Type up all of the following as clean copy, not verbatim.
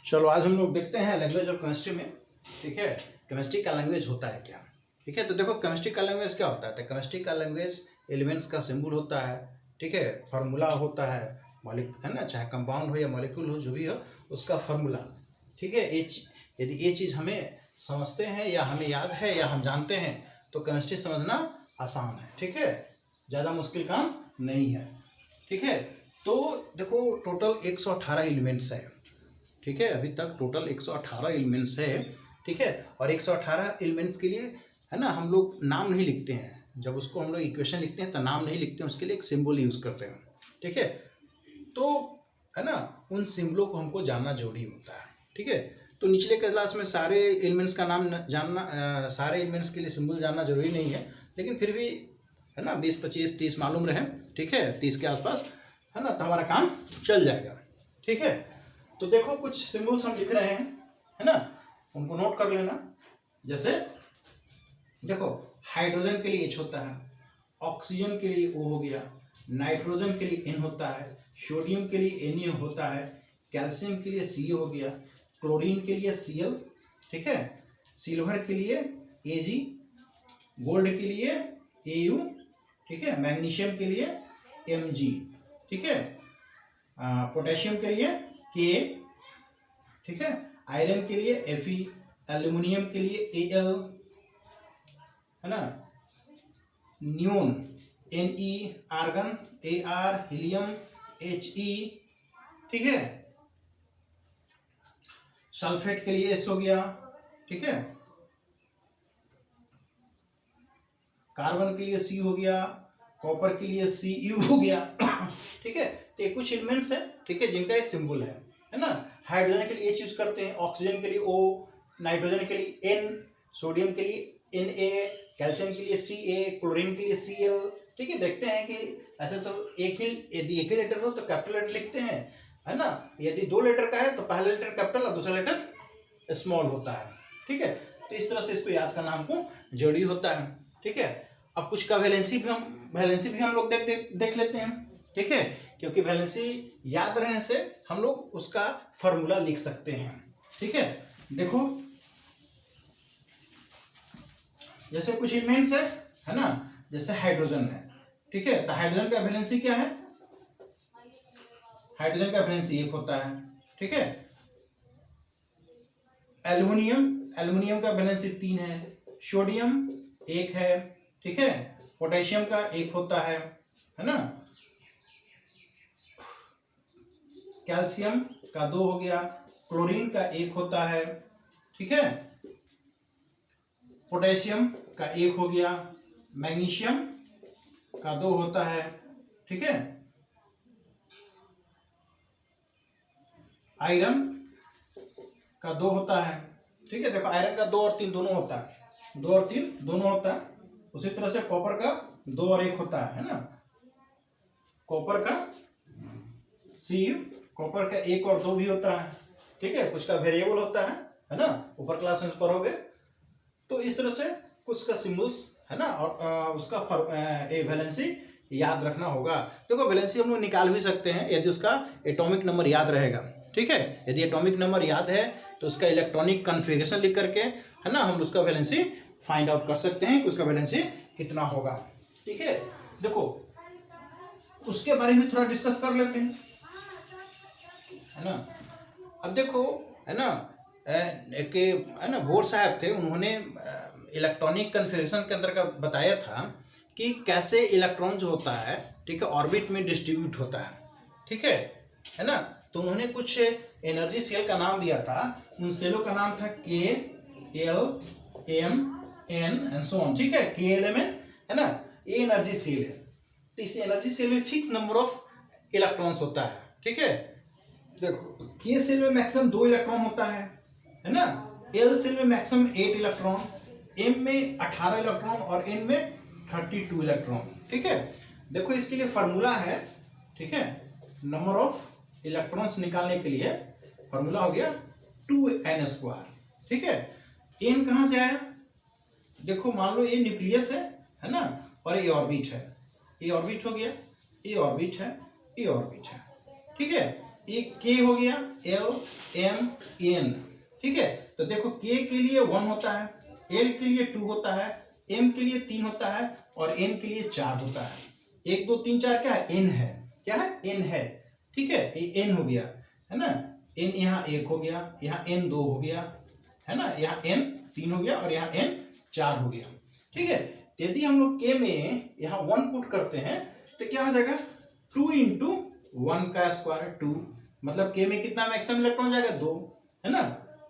चलो आज हम लोग देखते हैं लैंग्वेज ऑफ केमिस्ट्री में। ठीक है, केमिस्ट्री का लैंग्वेज होता है क्या। ठीक है, तो देखो केमिस्ट्री का लैंग्वेज क्या होता है। तो केमिस्ट्री का लैंग्वेज एलिमेंट्स का सिंबल होता है। ठीक है, फार्मूला होता है, है ना, चाहे कंपाउंड हो या मॉलिक्यूल हो, जो भी हो उसका फार्मूला। ठीक है, यदि ये चीज़ हमें समझते हैं या हमें याद है या हम जानते हैं तो केमिस्ट्री समझना आसान है। ठीक है, ज़्यादा मुश्किल काम नहीं है। ठीक है, तो देखो टोटल 118 एलिमेंट्स है। ठीक है, अभी तक टोटल 118 एलिमेंट्स है। ठीक है, और 118 एलिमेंट्स के लिए, है ना, हम लोग नाम नहीं लिखते हैं। जब उसको हम लोग इक्वेशन लिखते हैं तो नाम नहीं लिखते हैं, उसके लिए एक सिंबल यूज़ करते हैं। ठीक है, तो है ना, उन सिंबलों को हमको जानना जरूरी होता है। ठीक है, तो निचले क्लास में सारे एलिमेंट्स का नाम जानना, सारे एलिमेंट्स के लिए सिंबल जानना जरूरी नहीं है, लेकिन फिर भी है ना 20, 25, 30 मालूम रहे। ठीक है, 30 के आसपास, है ना, तो हमारा काम चल जाएगा। ठीक है, तो देखो कुछ सिंबल्स हम लिख रहे हैं, है ना, उनको नोट कर लेना। जैसे देखो हाइड्रोजन के लिए H होता है, ऑक्सीजन के लिए O हो गया, नाइट्रोजन के लिए N होता है, सोडियम के लिए Na होता है, कैल्शियम के लिए Ca हो गया, क्लोरीन के लिए Cl, ठीक है, सिल्वर के लिए Ag, गोल्ड के लिए Au, ठीक है, मैग्नीशियम के लिए Mg, ठीक है, पोटेशियम के लिए K, ठीक है, आयरन के लिए Fe, एल्यूमिनियम के लिए Al, है ना, neon Ne, argon Ar, helium He, ठीक है, सल्फेट के लिए S हो गया, ठीक है, कार्बन के लिए C हो गया, कॉपर के लिए Cu हो गया। ठीक है, तो ये कुछ एलिमेंट्स है, ठीक है, जिनका एक सिंबल है ना। हाइड्रोजन के लिए H यूज करते हैं, ऑक्सीजन के लिए O, नाइट्रोजन के लिए N, सोडियम के लिए Na, कैल्शियम के लिए Ca, क्लोरीन के लिए Cl। ठीक है, देखते हैं कि ऐसे तो यदि एक ही लेटर हो तो कैपिटल लेटर लिखते हैं, है ना। यदि 2 लेटर का है तो पहला लेटर कैपिटल और दूसरा लेटर स्मॉल होता है। ठीक है, तो इस तरह से इसको याद करना हमको जरूरी होता है। ठीक है, अब कुछ का वैलेंसी भी हम लोग देख लेते हैं। ठीक है, क्योंकि वैलेंसी याद रहने से हम लोग उसका फॉर्मूला लिख सकते हैं। ठीक है, देखो जैसे कुछ एलिमेंट्स है ना, जैसे हाइड्रोजन है। ठीक है, तो हाइड्रोजन का वैलेंसी क्या है, हाइड्रोजन का वैलेंसी 1 होता है। ठीक है, एल्युमिनियम का वैलेंसी 3 है, सोडियम 1 है। ठीक है, पोटेशियम का 1 होता है ना, कैल्शियम का 2 हो गया, क्लोरीन का 1 होता है। ठीक है, पोटेशियम का 1 हो गया, मैग्नीशियम का 2 होता है। ठीक है, आयरन का 2 होता है। ठीक है, देखो आयरन का 2 और 3 दोनों होता है, 2 और 3 दोनों होता है। उसी तरह से कॉपर का 2 और 1 होता है ना, कॉपर का कॉपर का 1 और 2 भी होता है। ठीक है, कुछ का वेरिएबल होता है ना, ऊपर क्लास में पढ़ोगे। तो इस तरह से कुछ का सिंबल्स है ना, और उसका वैलेंसी याद रखना होगा। देखो वैलेंसी हम लोग निकाल भी सकते हैं यदि उसका एटॉमिक नंबर याद रहेगा। ठीक है, यदि एटॉमिक नंबर याद है तो उसका इलेक्ट्रॉनिक कन्फिगरेशन लिख करके, है ना, हम उसका वैलेंसी फाइंड आउट कर सकते हैं कि उसका वैलेंसी कितना होगा। ठीक है, देखो उसके बारे में थोड़ा डिस्कस कर लेते हैं, है ना। अब देखो, है ना, है ना, बोर साहब थे, उन्होंने इलेक्ट्रॉनिक कन्फिगरेशन के अंदर का बताया था कि कैसे इलेक्ट्रॉन जो होता है, ठीक है, ऑर्बिट में डिस्ट्रीब्यूट होता है। ठीक है ना, तो उन्होंने कुछ एनर्जी सेल का नाम दिया था। उन सेलों का नाम था KLMN एंड सो ऑन। ठीक है, KLMN, है ना, ये एनर्जी सेल है। तो इस एनर्जी सेल में फिक्स नंबर ऑफ इलेक्ट्रॉन्स होता है। ठीक है, देखो K सेल में मैक्सिमम 2 इलेक्ट्रॉन होता है ना, L सेल में मैक्सिमम 8 इलेक्ट्रॉन, M में 18 इलेक्ट्रॉन और N में 32 इलेक्ट्रॉन। ठीक है, देखो इसके लिए फार्मूला है। ठीक है, नंबर ऑफ इलेक्ट्रॉन्स निकालने के लिए फार्मूला हो गया 2n²। ठीक है, n कहां से आया, देखो मान लो ये न्यूक्लियस है ना, और ये ऑर्बिट है, ये ऑर्बिट हो गया, ये ऑर्बिट है, ये ऑर्बिट है। ठीक है, एक के हो गया, एल एम एन, ठीक है। तो देखो के के लिए 1 होता है, एल के लिए 2 होता है, एम के लिए 3 होता है और एन के लिए 4 होता है। 1 2 3 4 क्या है, एन है, क्या है, एन है, ठीक है। ये एन हो गया, है ना। एन यहाँ 1 हो गया, यहाँ एन 2 हो गया, है ना, यहाँ एन 3 हो गया और यहाँ एन 4 हो गया, ठीक है। यदि हम लोग के में यहाँ 1 पुट करते हैं तो क्या हो जाएगा, 2 इंटू 1 का स्क्वायर 2, मतलब के में कितना मैक्सिमम इलेक्ट्रॉन जाएगा, 2, है ना।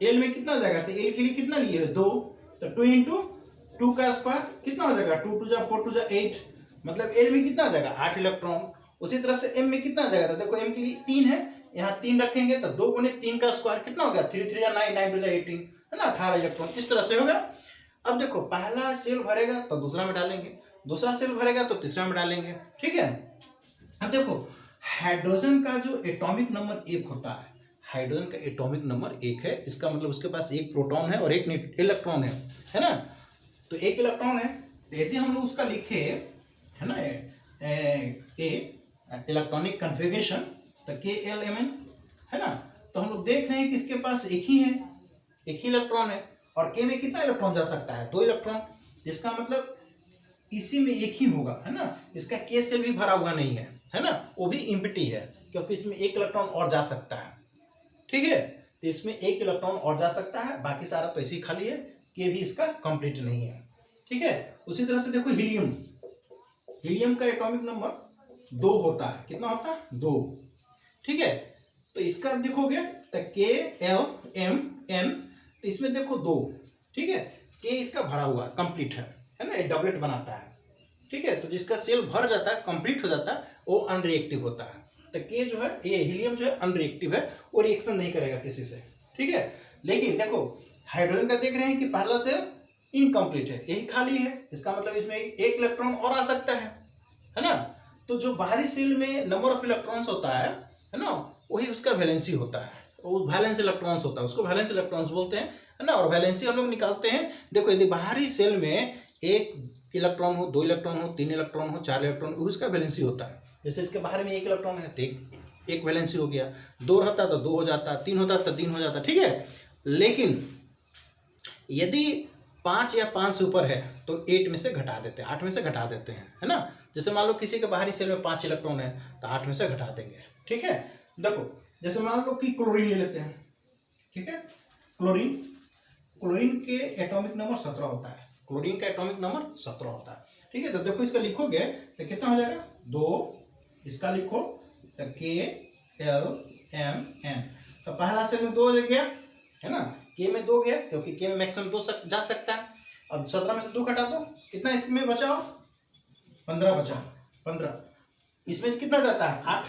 एल में कितना जाएगा, तो एल के लिए कितना लिए है, 2, तो 2 इंटू 2 का स्क्वायर कितना हो जाएगा, 2 2 जा 4 2 जा 8, मतलब एल में कितना जाएगा, 8 इलेक्ट्रॉन। उसी तरह से एम में कितना जाएगा, तो देखो एम के लिए 3 है, यहाँ 3 रखेंगे तो 2 गुने 3 का स्क्वायर कितना हो गया, 3 3 जा 9 9 2 जा 18, है ना, 18 इलेक्ट्रॉन। इस तरह से होगा। अब देखो पहला सेल भरेगा तो दूसरा में डालेंगे, दूसरा सेल भरेगा तो तीसरा में डालेंगे, ठीक है। अब देखो हाइड्रोजन का जो एटॉमिक नंबर 1 होता है, हाइड्रोजन का एटॉमिक नंबर 1 है, इसका मतलब उसके पास एक प्रोटॉन है और एक इलेक्ट्रॉन है ना। तो एक इलेक्ट्रॉन है, तो यदि हम लोग उसका लिखे, है ना, इलेक्ट्रॉनिक कन्फिगरेशन, तो के एल एम एन, है ना। तो हम लोग देख रहे हैं कि इसके पास एक ही है, एक ही इलेक्ट्रॉन है, और के में कितना इलेक्ट्रॉन जा सकता है, 2 इलेक्ट्रॉन, जिसका मतलब इसी में एक ही होगा, है ना। इसका के सेल भी भरा हुआ नहीं है ना, वो भी एम्प्टी है, क्योंकि इसमें एक इलेक्ट्रॉन और जा सकता है, ठीक है। तो इसमें एक इलेक्ट्रॉन और जा सकता है, बाकी सारा तो इसी खाली है, के भी इसका कंप्लीट नहीं है, ठीक है। उसी तरह से देखो हीलियम, हीलियम का एटॉमिक नंबर 2 होता है, कितना होता है, 2, ठीक है। तो इसका देखोगे तो के एल एम एन, तो इसमें देखो 2, ठीक है। के इसका भरा हुआ कंप्लीट है ना, ये डबलेट बनाता है, ठीक है। तो जिसका सेल भर जाता है, कंप्लीट हो जाता है, वो अनरिएक्टिव होता है। तो के जो है, ये हीलियम जो है अनरिएक्टिव है, वो रिएक्शन नहीं करेगा किसी से, ठीक है। लेकिन देखो हाइड्रोजन का देख रहे हैं कि पहला सेल इनकम्प्लीट है, यही खाली है, इसका मतलब इसमें एक इलेक्ट्रॉन और आ सकता है ना। तो जो बाहरी सेल में नंबर ऑफ इलेक्ट्रॉन्स होता है ना, वही उसका वैलेंसी होता है, वो वैलेंस इलेक्ट्रॉन्स होता है, उसको वैलेंस इलेक्ट्रॉन्स बोलते हैं, है ना। और वैलेंसी हम लोग निकालते हैं, देखो यदि बाहरी सेल में एक इलेक्ट्रॉन हो, 2 इलेक्ट्रॉन हो, 3 इलेक्ट्रॉन हो, 4 इलेक्ट्रॉन हो, उसका वैलेंसी होता है। जैसे इसके बाहर में 1 इलेक्ट्रॉन है तो एक वैलेंसी हो गया, 2 रहता तो 2 हो जाता, 3 होता तो 3 हो जाता, ठीक है। लेकिन यदि 5 या 5 से ऊपर है तो 8 में से घटा देते हैं, 8 में से घटा देते हैं, है ना। जैसे मान लो किसी के बाहरी सेल में 5 इलेक्ट्रॉन है तो 8 में से घटा देंगे, ठीक है। देखो जैसे मान लो कि क्लोरीन ले लेते हैं, ठीक है। क्लोरीन, क्लोरीन के एटॉमिक नंबर 17 होता है, क्लोरीन का एटॉमिक नंबर 17 होता है, ठीक है। तो देखो इसका लिखोगे तो कितना हो जाएगा, 2, इसका लिखो तो के एल एम एन, तो पहला सेल में 2 लग गया, है ना, के में 2 गया, क्योंकि के में मैक्सिमम 2 जा सकता है। अब 17 में से 2 घटा दो, कितना इसमें बचा, 15 बचा, 15, इसमें कितना जाता है, 8,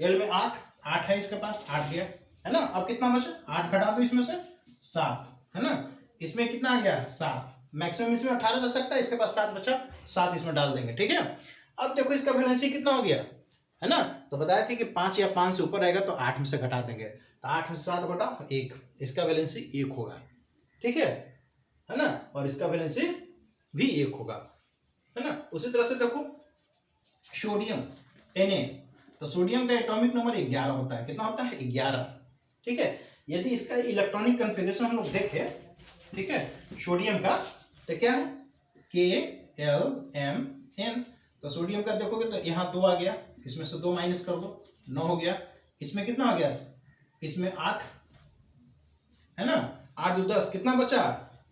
एल में 8 है इसके पास, 8 गया, है ना। अब कितना बचा, 8 घटा दो इसमें से 7, है ना। इसमें कितना आ गया, 7, मैक्सिमम इसमें 18 जा सकता है, इसके पास 7 बचा, 7 इसमें डाल देंगे, ठीक है। अब देखो इसका वैलेंसी कितना हो गया, है ना। तो बताया था कि 5 या 5 से ऊपर रहेगा तो 8 में से घटा देंगे, तो 8 में से 7 घटाओ 1, इसका वैलेंसी 1 होगा, ठीक है ना। और इसका वैलेंसी भी 1 होगा, है ना। उसी तरह से देखो सोडियम Na, तो सोडियम का एटॉमिक नंबर 11 होता है, कितना होता है, 11, ठीक है। यदि इसका इलेक्ट्रॉनिक कन्फिगरेशन हम लोग देखें, ठीक है, सोडियम का, तो क्या है, के एल एम एन, तो सोडियम का देखोगे तो यहाँ 2 आ गया, इसमें से 2 माइनस कर दो, 9 हो गया, इसमें कितना हो गया, इसमें 8, है ना, 8 2 10, कितना बचा,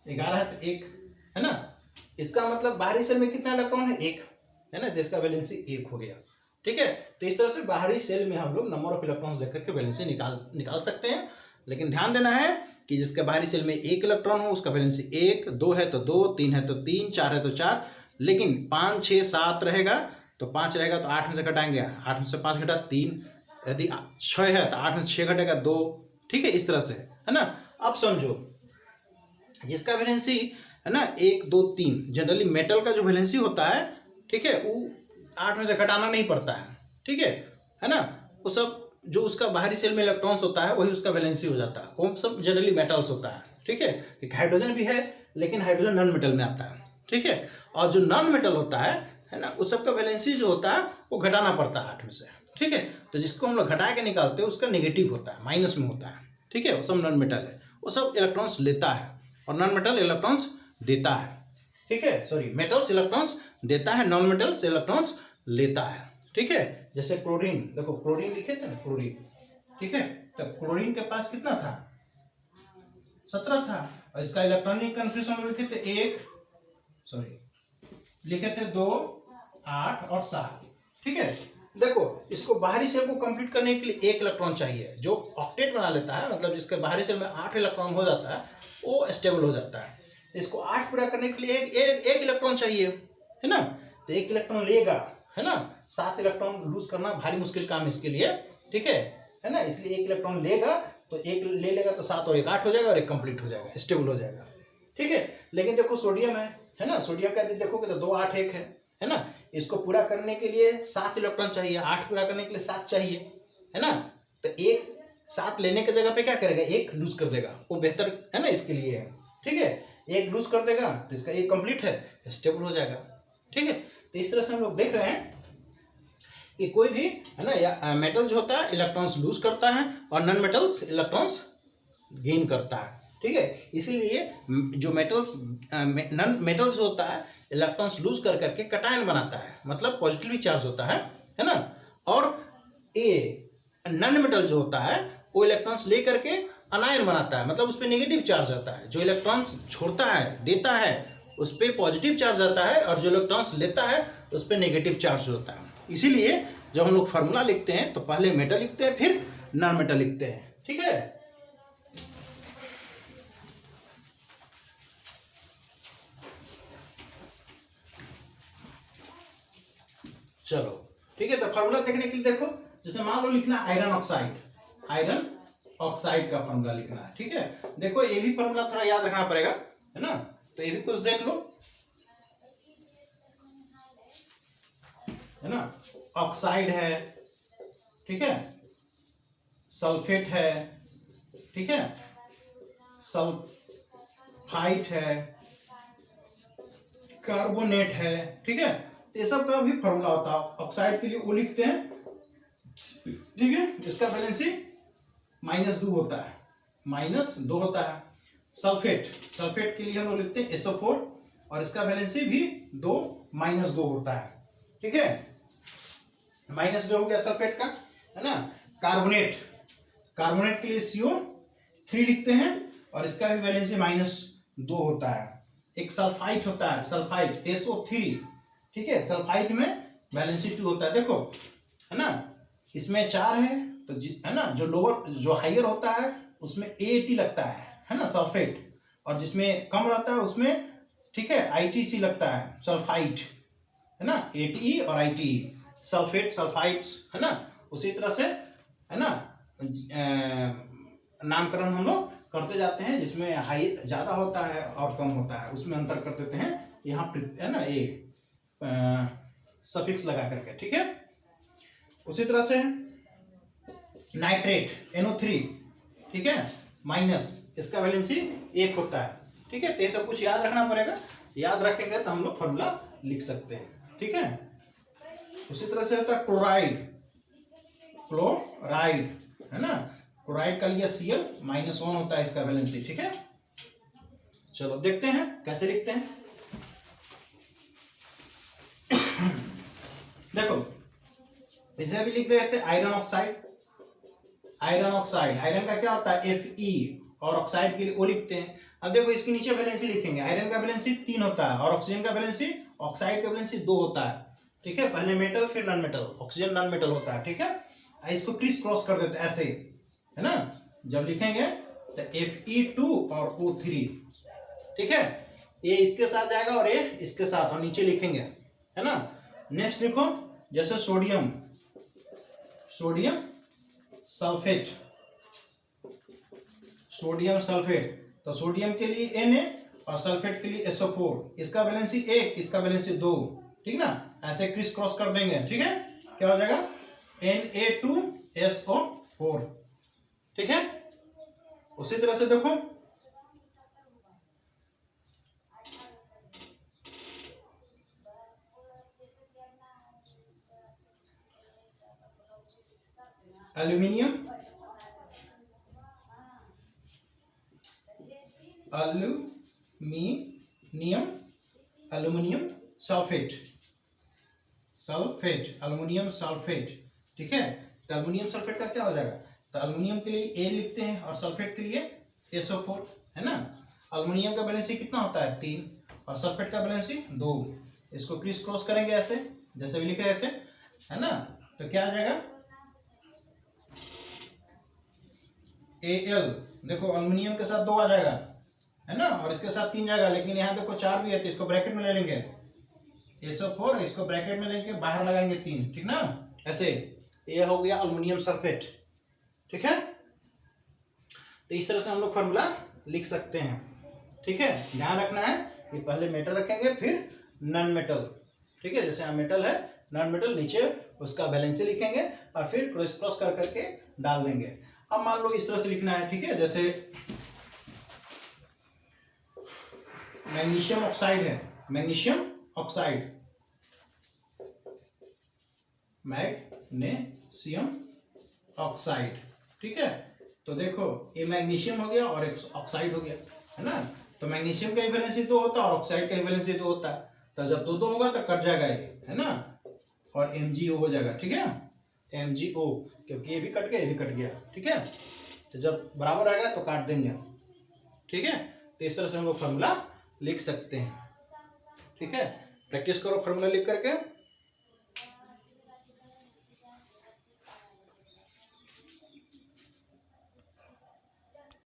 11 है तो 1, है ना। इसका मतलब बाहरी सेल में कितना इलेक्ट्रॉन है, 1, है ना, जिसका वैलेंसी 1 हो गया, ठीक है। तो इस तरह से बाहरी सेल में हम लोग नंबर ऑफ इलेक्ट्रॉन्स देख करके वैलेंसी निकाल सकते हैं। लेकिन ध्यान देना है कि जिसके बाहरी सेल में 1 इलेक्ट्रॉन हो उसका वैलेंसी 1, 2 है तो 2, 3 है तो 3, 4 है तो 4, लेकिन 5 6 7 रहेगा तो 5 रहेगा तो 8 में से घटाएंगे, 8 में से 5 घटा 3, यदि 6 है तो 8 में से 6 घटेगा 2, ठीक है, इस तरह से, है ना। अब समझो जिसका वैलेंसी, है ना, 1 2 3, जनरली मेटल का जो वैलेंसी होता है, ठीक है, वो 8 में से घटाना नहीं पड़ता है, ठीक है ना। वो सब जो उसका बाहरी सेल में इलेक्ट्रॉन्स होता है वही उसका वैलेंसी हो जाता है, वो सब जनरली मेटल्स होता है, ठीक है। एक हाइड्रोजन भी है लेकिन हाइड्रोजन नॉन मेटल में आता है, ठीक है। और जो नॉन मेटल होता है ना, उस सब का वैलेंसी जो होता है वो घटाना पड़ता है 8 में से, ठीक है। तो जिसको हम लोग घटा के निकालते हैं उसका नेगेटिव होता है, माइनस में होता है, ठीक है। वो सब नॉन मेटल है, वो सब इलेक्ट्रॉन्स लेता है और नॉन मेटल इलेक्ट्रॉन्स देता है, ठीक है। सॉरी, मेटल्स इलेक्ट्रॉन्स देता है, नॉन मेटल्स इलेक्ट्रॉन्स लेता है, ठीक है। जैसे क्लोरीन, देखो क्लोरीन लिखे थे ना, क्लोरीन, ठीक है। तो क्लोरीन के पास कितना था, 17 था, और इसका इलेक्ट्रॉनिक कन्फिग्रेशन लिखे थे लिखे थे 2, 8 और 7, ठीक है। देखो इसको बाहरी सेल को कंप्लीट करने के लिए 1 इलेक्ट्रॉन चाहिए, जो ऑक्टेट बना लेता है, मतलब जिसके बाहरी सेल में 8 इलेक्ट्रॉन हो जाता है वो स्टेबल हो जाता है। इसको 8 पूरा करने के लिए एक इलेक्ट्रॉन चाहिए, है ना। तो 1 इलेक्ट्रॉन लेगा, है ना। 7 इलेक्ट्रॉन लूज करना भारी मुश्किल काम है इसके लिए, ठीक है ना। इसलिए 1 इलेक्ट्रॉन लेगा, तो 1 ले लेगा तो 7 और 1 8 हो जाएगा, और 1 कंप्लीट हो जाएगा, स्टेबल हो जाएगा, ठीक है। लेकिन देखो सोडियम है ना, सोडियम का देखोगे तो 2 8 1 है ना। इसको पूरा करने के लिए 7 इलेक्ट्रॉन चाहिए, 8 पूरा करने के लिए 7 चाहिए, है ना। तो 7 लेने की जगह पे क्या करेगा, 1 लूज कर देगा, वो बेहतर है ना इसके लिए है, ठीक है। 1 लूज कर देगा तो इसका 1 कंप्लीट है, स्टेबल हो जाएगा, ठीक है। तो इस तरह से हम लोग देख रहे हैं कि कोई भी है ना, या मेटल जो होता है इलेक्ट्रॉन्स लूज करता है और नॉन मेटल्स इलेक्ट्रॉन्स गेन करता है, ठीक है। इसीलिए जो नॉन मेटल्स होता है इलेक्ट्रॉन्स लूज कर करके कटायन बनाता है, मतलब पॉजिटिवली चार्ज होता है ना। और ए नॉन मेटल जो होता है वो इलेक्ट्रॉन्स ले करके अनायन बनाता है, मतलब उस पर नेगेटिव चार्ज आता है। जो इलेक्ट्रॉन्स छोड़ता है, देता है, उस पर पॉजिटिव चार्ज आता है, और जो इलेक्ट्रॉन्स लेता है उस पर नेगेटिव चार्ज होता है। इसीलिए जब हम लोग फार्मूला लिखते हैं तो पहले मेटल लिखते हैं, फिर नॉन मेटल लिखते हैं, ठीक है। चलो ठीक है। तो फार्मूला देखने के लिए देखो, जैसे मान लो लिखना आयरन ऑक्साइड का फार्मूला लिखना है, ठीक है। देखो ये भी फार्मूला थोड़ा याद रखना पड़ेगा, है ना। तो ये भी कुछ देख लो, है ना। ऑक्साइड है, ठीक है, सल्फेट है, ठीक है, सल्फाइट है, कार्बोनेट है, ठीक है। तो ये सब का भी फार्मूला होता है। ऑक्साइड के लिए वो लिखते हैं, ठीक है, इसका वैलेंसी -2 होता है, -2 होता है। सल्फेट के लिए हम लोग लिखते हैं SO4, और इसका वैलेंसी भी 2 -2 होता है, ठीक है। -2 हो गया सल्फेट का, है ना। कार्बोनेट के लिए CO3 लिखते हैं, और इसका भी वैलेंसी -2 होता है। एक सल्फाइट होता है, सल्फाइट SO3, ठीक है। सल्फाइट में वैलेंसी 2 होता है, देखो, है ना। इसमें 4 है, तो है ना, जो हाइयर होता है उसमें AT लगता है ना, सल्फेट। और जिसमें कम रहता है उसमें, ठीक है, ITC लगता है, सल्फाइट, है ना। ATE और ITE, सल्फेट सल्फाइट, है ना। उसी तरह से, है ना, नामकरण हम लोग करते जाते हैं, जिसमें हाई ज्यादा होता है और कम होता है उसमें अंतर कर देते हैं, यहाँ है ना, ये सफिक्स लगा करके, ठीक है। उसी तरह से नाइट्रेट NO3, ठीक है, माइनस, इसका वैलेंसी 1 होता है, ठीक है। तो ये सब कुछ याद रखना पड़ेगा, याद रखेंगे तो हम लोग फॉर्मूला लिख सकते हैं, ठीक है। उसी तरह से होता है क्लोराइड, है ना। क्लोराइड का लिए Cl -1 होता है इसका वैलेंसी, ठीक है। चलो देखते हैं कैसे लिखते हैं। देखो इसे भी लिख देते हैं आयरन ऑक्साइड आयरन का क्या होता है Fe, और ऑक्साइड के लिए O लिखते हैं। अब देखो इसके नीचे वैलेंसी लिखेंगे, आयरन का वैलेंसी 3 होता है, और ऑक्सीजन का वैलेंसी, ऑक्साइड का वैलेंसी 2 होता है, ठीक है। पहले मेटल फिर non metal, oxygen non metal होता है, ठीक है। इसको क्रिस क्रॉस कर देते हैं ऐसे, है ना। जब लिखेंगे तो Fe2 और O3, ठीक है। ये इसके साथ जाएगा और ये इसके साथ, और नीचे लिखेंगे, है ना। नेक्स्ट लिखो, जैसे सोडियम सल्फेट, तो सोडियम के लिए Na और सल्फेट के लिए SO4, इसका वैलेंसी 1, इसका वैलेंसी 2, ठीक ना। ऐसे क्रिस क्रॉस कर देंगे, ठीक है। क्या हो जाएगा Na2SO4, ठीक है। उसी तरह से देखो aluminium aluminium aluminium sulphate aluminium sulphate. ठीक है, तो एल्यूमिनियम सल्फेट का क्या हो जाएगा, तो एल्यूमिनियम के लिए ए लिखते हैं और सल्फेट के लिए SO4 है ना। एल्यूमिनियम का वैलेंसी कितना होता है 3 और सल्फेट का वैलेंसी 2। इसको क्रिस क्रॉस करेंगे ऐसे जैसे भी लिख रहे थे है ना, तो क्या आ जाएगा Al। देखो एल्यूमिनियम के साथ 2 आ जाएगा है ना, और इसके साथ 3 जाएगा, लेकिन यहाँ देखो 4 भी है तो इसको ब्रैकेट में ले लेंगे SO4, इसको ब्रैकेट में लेंगे बाहर लगाएंगे 3, ठीक ना। ऐसे ये हो गया एल्यूमिनियम सल्फेट। ठीक है, तो इस तरह से हम लोग फॉर्मूला लिख सकते हैं। ठीक है, ध्यान रखना है कि पहले मेटल रखेंगे फिर नॉन मेटल। ठीक है, जैसे यहाँ मेटल है, नॉन मेटल नीचे उसका वैलेंसी लिखेंगे और फिर क्रॉस क्रॉस कर करके डाल देंगे। अब मान लो इस तरह से लिखना है। ठीक है, जैसे मैग्नीशियम ऑक्साइड है, मैग्नीशियम ऑक्साइड, मैग्नीशियम ऑक्साइड। ठीक है, तो देखो ये मैग्नीशियम हो गया और एक ऑक्साइड हो गया है ना, तो मैग्नीशियम का वैलेंसी 2 होता है और ऑक्साइड का वैलेंसी 2 होता है, तो जब 2 2 होगा तो कट जाएगा ये है ना, और MgO हो जाएगा। ठीक है, MgO, क्योंकि ये भी कट गया ये भी कट गया। ठीक है, तो जब बराबर आएगा तो काट देंगे। ठीक है, तो इस तरह से हम लोग फॉर्मूला लिख सकते हैं। ठीक है, प्रैक्टिस करो फॉर्मूला लिख करके।